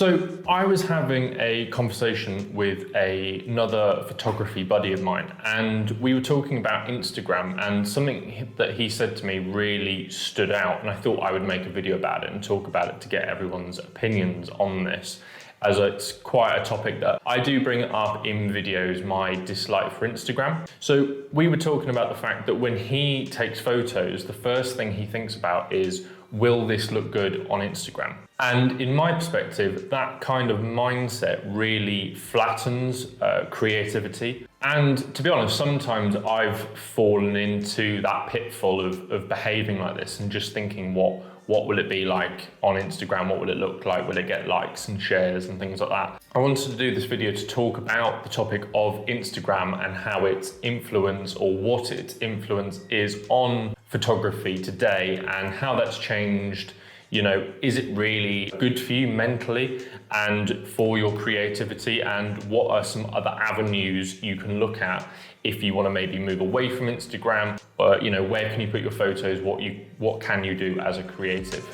So I was having a conversation with another photography buddy of mine, and we were talking about Instagram, and something that he said to me really stood out, and I thought I would make a video about it and talk about it to get everyone's opinions on this, as it's quite a topic that I do bring up in videos, my dislike for Instagram. So we were talking about the fact that when he takes photos, the first thing he thinks about is, will this look good on Instagram? And in my perspective, that kind of mindset really flattens creativity. And to be honest, sometimes I've fallen into that pitfall of behaving like this and just thinking, what will it be like on Instagram? What will it look like? Will it get likes and shares and things like that? I wanted to do this video to talk about the topic of Instagram and how its influence, or what its influence is on photography today, and how that's changed. You know, is it really good for you mentally and for your creativity? And what are some other avenues you can look at if you want to maybe move away from Instagram? Or, you know, where can you put your photos? What can you do as a creative?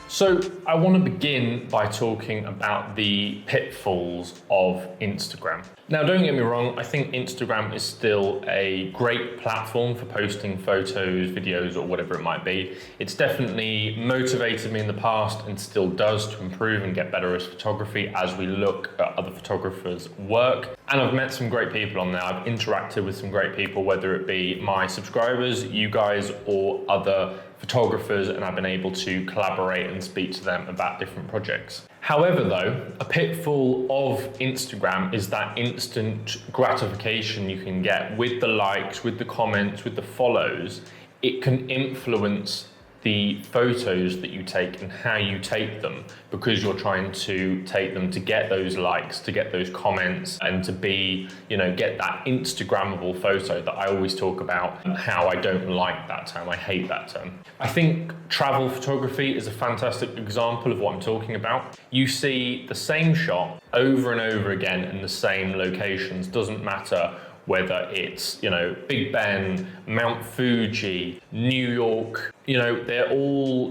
So I want to begin by talking about the pitfalls of Instagram. Now, don't get me wrong, I think Instagram is still a great platform for posting photos, videos, or whatever it might be. It's definitely motivated me in the past and still does to improve and get better as photography as we look at other photographers' work. And I've met some great people on there. I've interacted with some great people, whether it be my subscribers, you guys, or other photographers, and I've been able to collaborate and speak to them about different projects. However though, a pitfall of Instagram is that instant gratification you can get with the likes, with the comments, with the follows. It can influence the photos that you take and how you take them, because you're trying to take them to get those likes, to get those comments, and to be, you know, get that Instagrammable photo that I always talk about, and how I don't like that term. I hate that term. I think travel photography is a fantastic example of what I'm talking about. You see the same shot over and over again in the same locations. Doesn't matter whether it's, you know, Big Ben, Mount Fuji, New York, you know,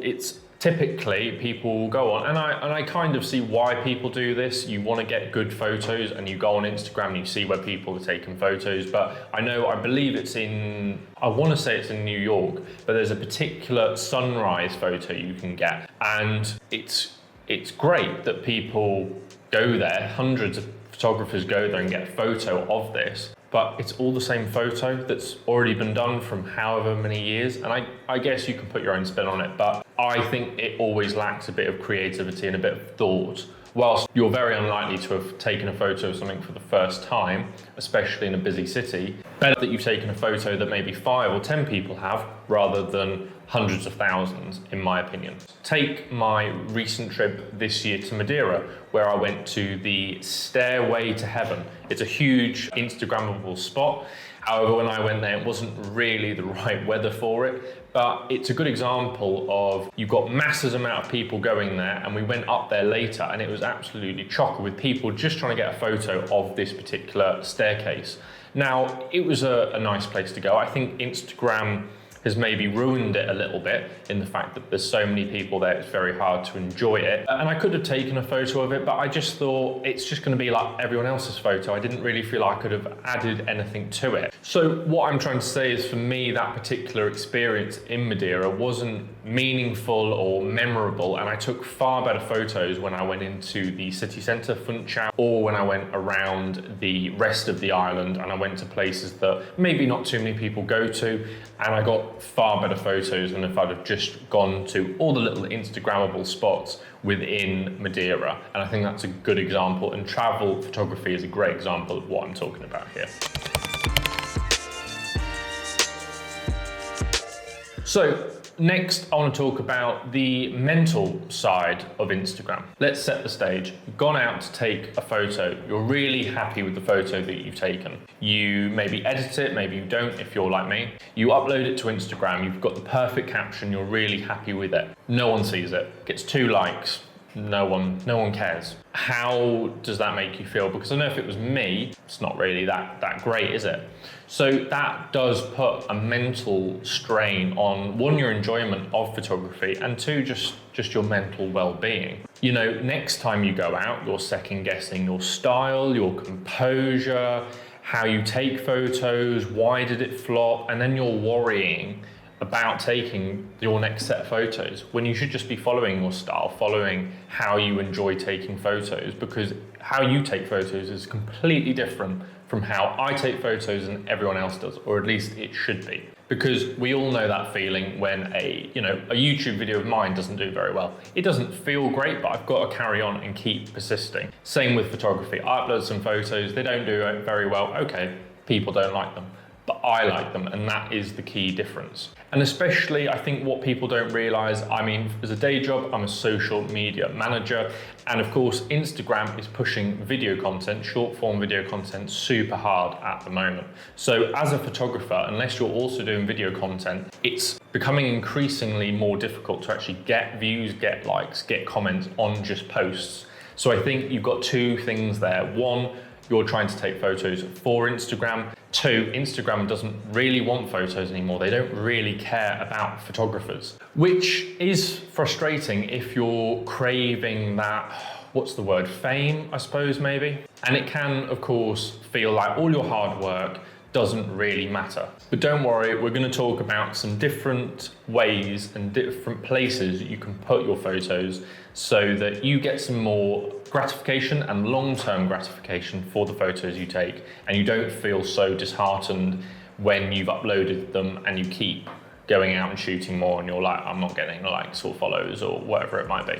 it's typically people will go on, and I kind of see why people do this. You want to get good photos, and you go on Instagram and you see where people are taking photos. But I believe I want to say it's in New York, but there's a particular sunrise photo you can get, and it's great that people go there. Hundreds of photographers go there and get a photo of this. But it's all the same photo that's already been done from however many years. And I guess you can put your own spin on it, but I think it always lacks a bit of creativity and a bit of thought. Whilst you're very unlikely to have taken a photo of something for the first time, especially in a busy city, better that you've taken a photo that maybe 5 or 10 people have, rather than hundreds of thousands, in my opinion. Take my recent trip this year to Madeira, where I went to the Stairway to Heaven. It's a huge Instagrammable spot. However, when I went there, it wasn't really the right weather for it, but it's a good example of, you've got massive amount of people going there, and we went up there later and it was absolutely chocker with people just trying to get a photo of this particular staircase. Now, it was a nice place to go. I think Instagram has maybe ruined it a little bit in the fact that there's so many people there, it's very hard to enjoy it. And I could have taken a photo of it, but I just thought it's just going to be like everyone else's photo. I didn't really feel I could have added anything to it. So what I'm trying to say is, for me, that particular experience in Madeira wasn't meaningful or memorable, and I took far better photos when I went into the city centre, Funchal, or when I went around the rest of the island, and I went to places that maybe not too many people go to, and I got far better photos than if I'd have just gone to all the little Instagrammable spots within Madeira. And I think that's a good example, and travel photography is a great example of what I'm talking about here. So next, I want to talk about the mental side of Instagram. Let's set the stage. You've gone out to take a photo. You're really happy with the photo that you've taken. You maybe edit it, maybe you don't if you're like me. You upload it to Instagram. You've got the perfect caption. You're really happy with it. No one sees it. Gets 2 likes. no one cares. How does that make you feel? Because I know if it was me, it's not really that great, is it? So that does put a mental strain on, one, your enjoyment of photography, and two, just your mental well-being. You know, next time you go out, you're second guessing your style, your composure, how you take photos, why did it flop, and then you're worrying about taking your next set of photos when you should just be following your style, following how you enjoy taking photos, because how you take photos is completely different from how I take photos and everyone else does, or at least it should be. Because we all know that feeling when a YouTube video of mine doesn't do very well. It doesn't feel great, but I've got to carry on and keep persisting. Same with photography. I upload some photos, they don't do very well. Okay, people don't like them, but I like them, and that is the key difference. And especially, I think what people don't realize, I mean, as a day job, I'm a social media manager, and of course, Instagram is pushing video content, short form video content, super hard at the moment. So as a photographer, unless you're also doing video content, it's becoming increasingly more difficult to actually get views, get likes, get comments on just posts. So I think you've got two things there. One, you're trying to take photos for Instagram. Two, Instagram doesn't really want photos anymore. They don't really care about photographers, which is frustrating if you're craving that, what's the word, fame, I suppose, maybe. And it can, of course, feel like all your hard work doesn't really matter. But don't worry, we're going to talk about some different ways and different places you can put your photos so that you get some more gratification and long-term gratification for the photos you take, and you don't feel so disheartened when you've uploaded them and you keep going out and shooting more and you're like, I'm not getting likes or follows or whatever it might be.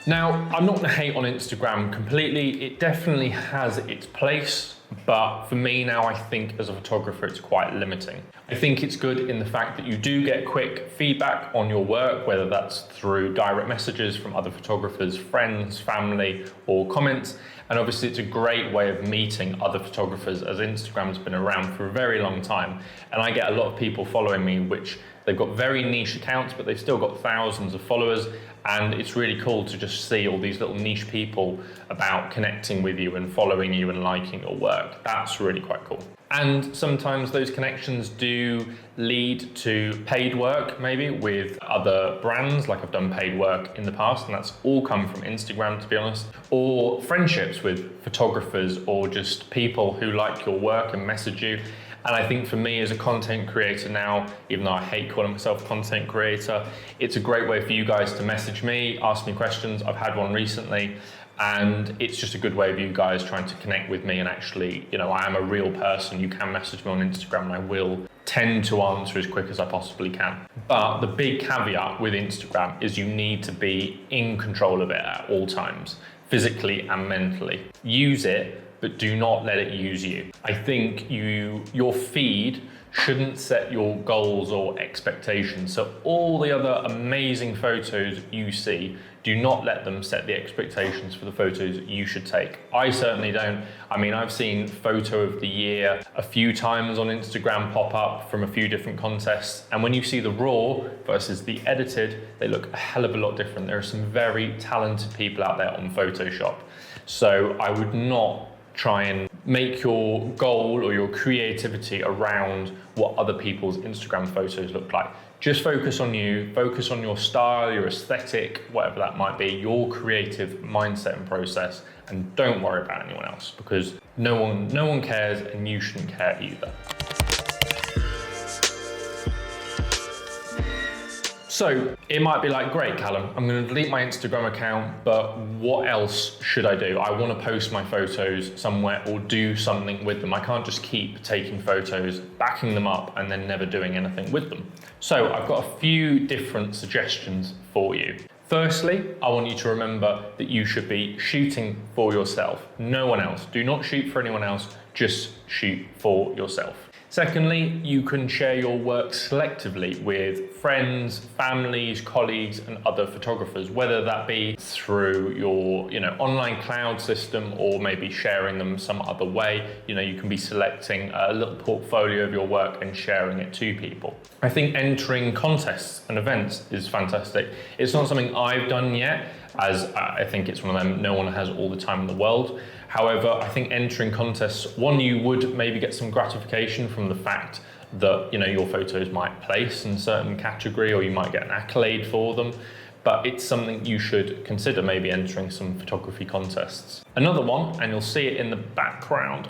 Now, I'm not gonna hate on Instagram completely. It definitely has its place, but for me now, I think as a photographer, it's quite limiting. I think it's good in the fact that you do get quick feedback on your work, whether that's through direct messages from other photographers, friends, family, or comments. And obviously it's a great way of meeting other photographers, as Instagram's been around for a very long time. And I get a lot of people following me, which they've got very niche accounts, but they've still got thousands of followers. And it's really cool to just see all these little niche people about connecting with you and following you and liking your work. That's really quite cool. And sometimes those connections do lead to paid work, maybe with other brands, like I've done paid work in the past, and that's all come from Instagram, to be honest, or friendships with photographers or just people who like your work and message you. And I think for me as a content creator now, even though I hate calling myself a content creator, it's a great way for you guys to message me, ask me questions. I've had one recently, and it's just a good way of you guys trying to connect with me. And actually, you know, I am a real person. You can message me on Instagram and I will tend to answer as quick as I possibly can. But the big caveat with Instagram is you need to be in control of it at all times, physically and mentally. Use it, but do not let it use you. I think your feed shouldn't set your goals or expectations. So all the other amazing photos you see, do not let them set the expectations for the photos you should take. I certainly don't. I mean, I've seen photo of the year a few times on Instagram pop up from a few different contests. And when you see the raw versus the edited, they look a hell of a lot different. There are some very talented people out there on Photoshop. So I would not try and make your goal or your creativity around what other people's Instagram photos look like. Just focus on you, focus on your style, your aesthetic, whatever that might be, your creative mindset and process, and don't worry about anyone else, because no one cares and you shouldn't care either. So it might be like, great, Callum, I'm going to delete my Instagram account, but what else should I do? I want to post my photos somewhere or do something with them. I can't just keep taking photos, backing them up, and then never doing anything with them. So I've got a few different suggestions for you. Firstly, I want you to remember that you should be shooting for yourself, no one else. Do not shoot for anyone else, just shoot for yourself. Secondly, you can share your work selectively with friends, families, colleagues, and other photographers, whether that be through your online cloud system or maybe sharing them some other way. You can be selecting a little portfolio of your work and sharing it to people. I think entering contests and events is fantastic. It's not something I've done yet, as I think it's one of them, no one has all the time in the world. However, I think entering contests, one, you would maybe get some gratification from the fact that your photos might place in a certain category, or you might get an accolade for them. But it's something you should consider, maybe entering some photography contests. Another one, and you'll see it in the background,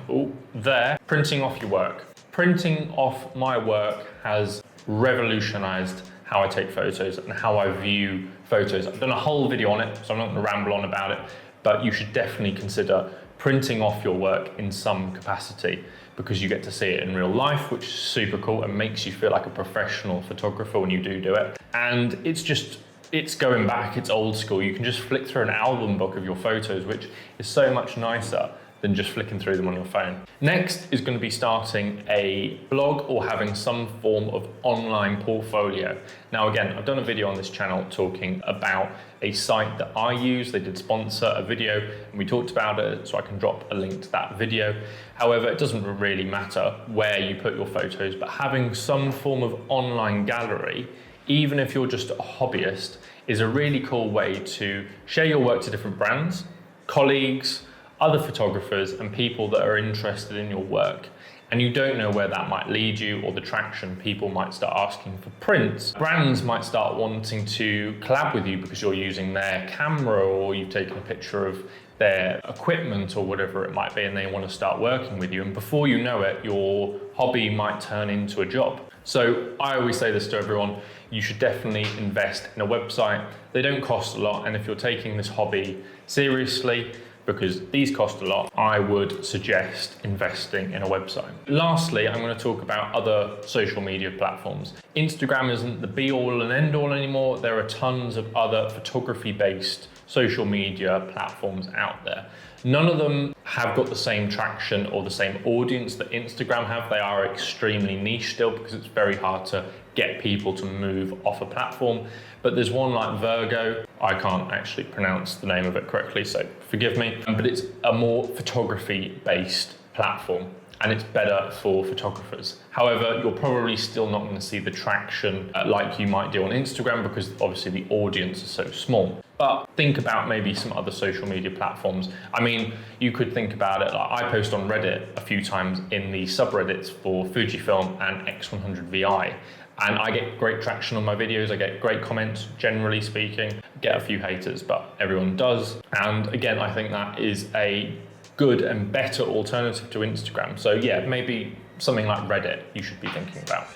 there, printing off your work. Printing off my work has revolutionized how I take photos and how I view photos. I've done a whole video on it, so I'm not going to ramble on about it, but you should definitely consider printing off your work in some capacity, because you get to see it in real life, which is super cool and makes you feel like a professional photographer when you do it. And it's going back, it's old school. You can just flick through an album book of your photos, which is so much nicer than just flicking through them on your phone. Next is going to be starting a blog or having some form of online portfolio. Now again, I've done a video on this channel talking about a site that I use. They did sponsor a video and we talked about it, so I can drop a link to that video. However, it doesn't really matter where you put your photos, but having some form of online gallery, even if you're just a hobbyist, is a really cool way to share your work to different brands, colleagues, other photographers, and people that are interested in your work. And you don't know where that might lead you, or the traction. People might start asking for prints. Brands might start wanting to collab with you because you're using their camera, or you've taken a picture of their equipment or whatever it might be, and they want to start working with you. And before you know it, your hobby might turn into a job. So I always say this to everyone, you should definitely invest in a website. They don't cost a lot, and if you're taking this hobby seriously, because these cost a lot, I would suggest investing in a website. Lastly, I'm going to talk about other social media platforms. Instagram isn't the be all and end all anymore. There are tons of other photography-based social media platforms out there. None of them have got the same traction or the same audience that Instagram have. They are extremely niche still, because it's very hard to get people to move off a platform. But there's one like VERO. I can't actually pronounce the name of it correctly, so forgive me. But it's a more photography-based platform, and it's better for photographers. However, you're probably still not going to see the traction like you might do on Instagram, because obviously the audience is so small. But think about maybe some other social media platforms. I mean, you could think about it, like I post on Reddit a few times in the subreddits for Fujifilm and X100VI. And I get great traction on my videos, I get great comments, generally speaking. Get a few haters, but everyone does. And again, I think that is a good and better alternative to Instagram. So yeah, maybe something like Reddit you should be thinking about.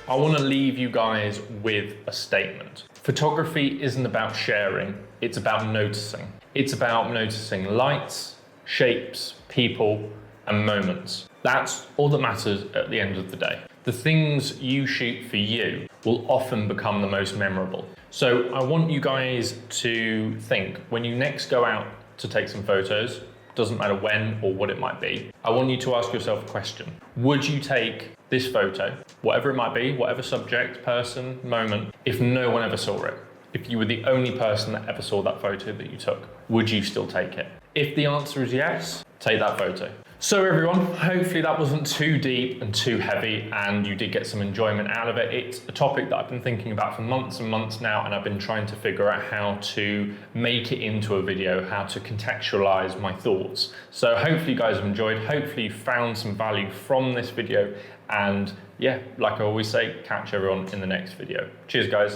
I want to leave you guys with a statement. Photography isn't about sharing, it's about noticing. It's about noticing lights, shapes, people, and moments. That's all that matters at the end of the day. The things you shoot for you will often become the most memorable. So I want you guys to think, when you next go out to take some photos, doesn't matter when or what it might be, I want you to ask yourself a question. Would you take this photo, whatever it might be, whatever subject, person, moment, if no one ever saw it? If you were the only person that ever saw that photo that you took, would you still take it? If the answer is yes, take that photo. So everyone, hopefully that wasn't too deep and too heavy, and you did get some enjoyment out of it. It's a topic that I've been thinking about for months and months now, and I've been trying to figure out how to make it into a video, how to contextualize my thoughts. So hopefully you guys have enjoyed, hopefully you found some value from this video, and yeah, like I always say, catch everyone in the next video. Cheers guys.